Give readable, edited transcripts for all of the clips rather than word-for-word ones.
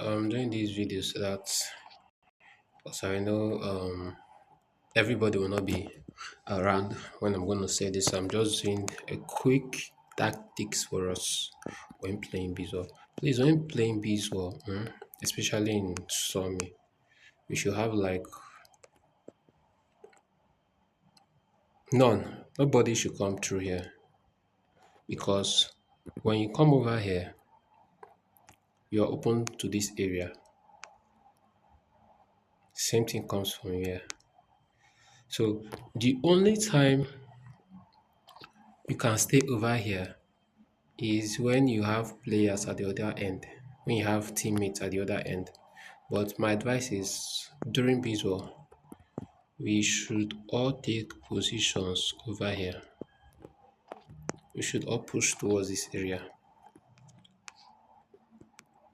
I'm doing these videos so that because I know everybody will not be around when I'm going to say this. I'm just doing a quick tactics for us when playing Bezoar. Please, when playing Bezoar, especially in sawmill, we should have like none. Nobody should come through here because when you come over here, you are open to this area. Same thing comes from here. So the only time you can stay over here is when you have players at the other end, when you have teammates at the other end. But my advice is during Bezoar, we should all take positions over here. We should all push towards this area.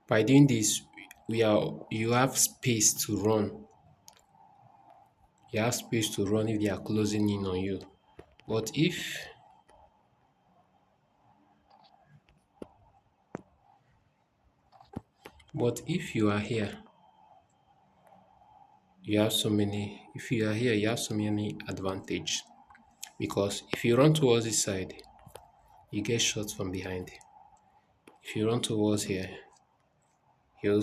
By doing this, you have space to run. You have space to run if they are closing in on you. But if you are here, if you are here, you have so many advantage. Because if you run towards this side, you get shot from behind. If you run towards here, you're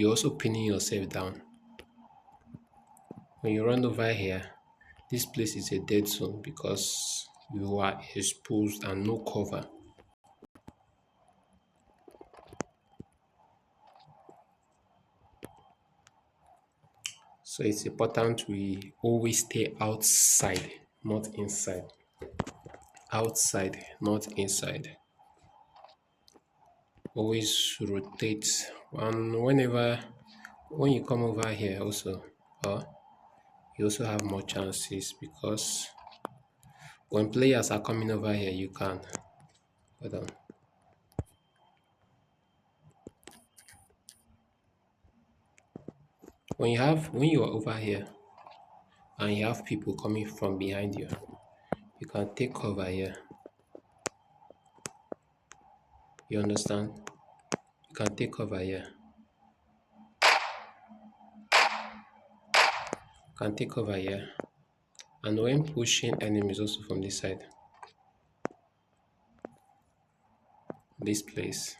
also pinning yourself down. When you run over here, this place is a dead zone because you are exposed and no cover. So it's important we always stay outside, not inside. Outside, not inside. Always rotate. And when you come over here also, you also have more chances because when players are coming over here, you can. Hold on. When you are over here and you have people coming from behind you, you can take cover here. You understand? You can take cover here. You can take cover here. And when pushing enemies also from this side, this place,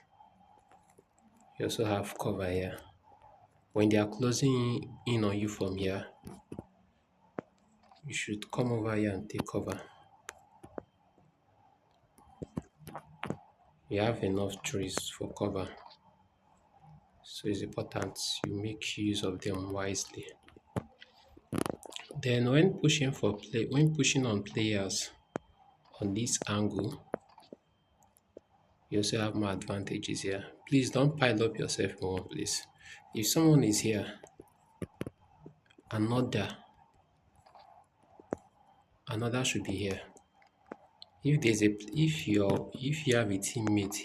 you also have cover here. When they are closing in on you from here, you should come over here and take cover. You have enough trees for cover, so it's important you make use of them wisely. Then when pushing on players on this angle, you also have more advantages here. Please don't pile up yourself in one place. If someone is here, another should be here. If you have a teammate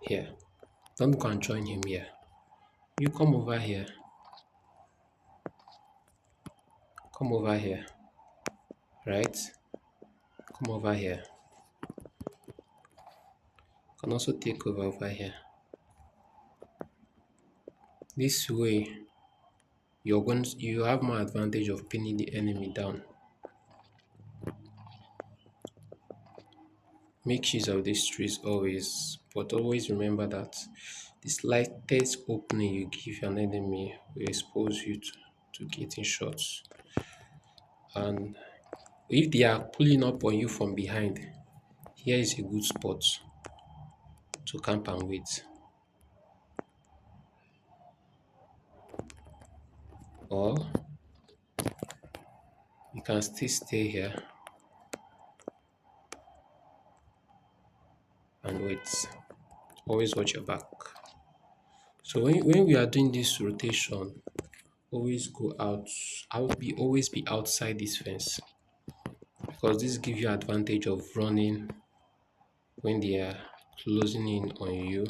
here, don't go and join him here. You come over here, right? Come over here. You can also take over here. This way, you have more advantage of pinning the enemy down. Make use of these trees always, but always remember that the slightest opening you give an enemy will expose you to getting shots. And if they are pulling up on you from behind, here is a good spot to camp and wait. Or you can still stay here and wait. Always watch your back. So when we are doing this rotation, always go out. Always be outside this fence because this gives you advantage of running when they are closing in on you.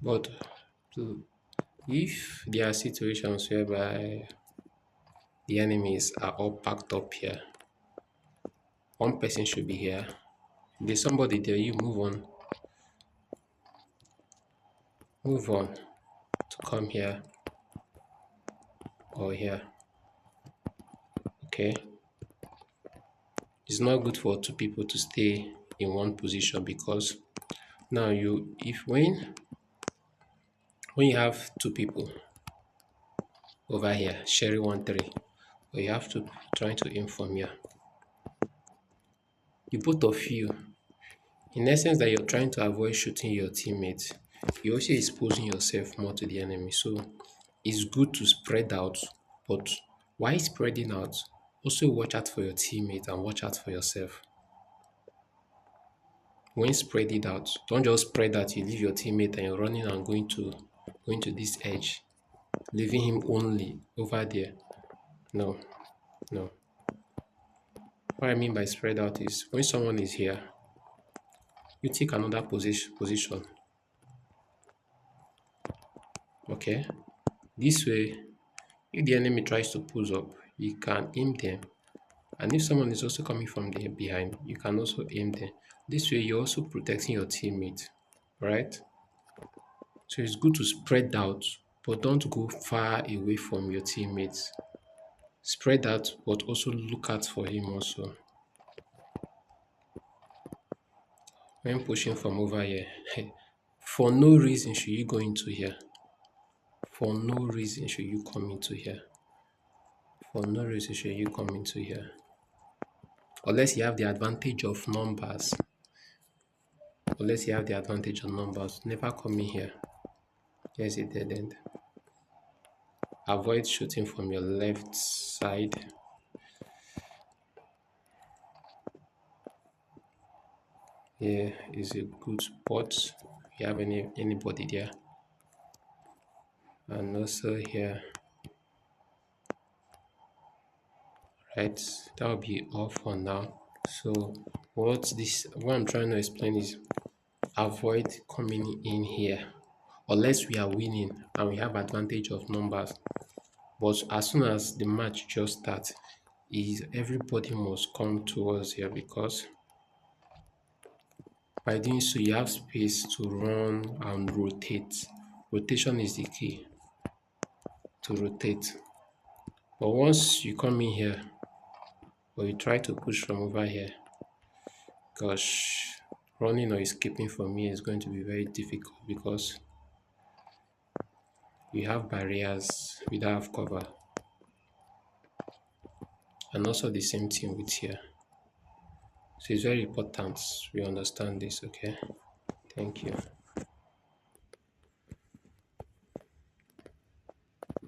But if there are situations whereby the enemies are all packed up here, one person should be here. If there's somebody there, you move on. move on to come here or here. Okay, it's not good for two people to stay in one position, because now you if when you have two people over here sharing one tree, or you have to trying to aim from here, the both of you, in essence, that you're trying to avoid shooting your teammates, you're also exposing yourself more to the enemy. So it's good to spread out, but while spreading out, also watch out for your teammates and watch out for yourself. When spread it out, don't just spread out, you leave your teammate and you're running and going to this edge, leaving him only over there. No, no. What I mean by spread out is when someone is here, you take another position. Okay? This way, if the enemy tries to push up, you can aim them. And if someone is also coming from the behind, you can also aim them. This way, you're also protecting your teammate, right? So it's good to spread out, but don't go far away from your teammates. Spread out, but also look out for him also. When pushing from over here, for no reason should you go into here. For no reason should you come into here. For no reason should you come into here. Unless you have the advantage of numbers. Unless you have the advantage of numbers. Never come in here. Here's a dead end. Avoid shooting from your left side. Here is a good spot. If you have anybody there. And also here. Right, that will be all for now. So what I'm trying to explain is avoid coming in here unless we are winning and we have advantage of numbers. But as soon as the match just starts, is everybody must come towards here, because by doing so you have space to run and rotate. Rotation is the key to rotate. But once you come in here or you try to push from over here, gosh, running or escaping from here is going to be very difficult, because we have barriers, we don't have cover. And also the same thing with here. So it's very important we understand this, okay? Thank you.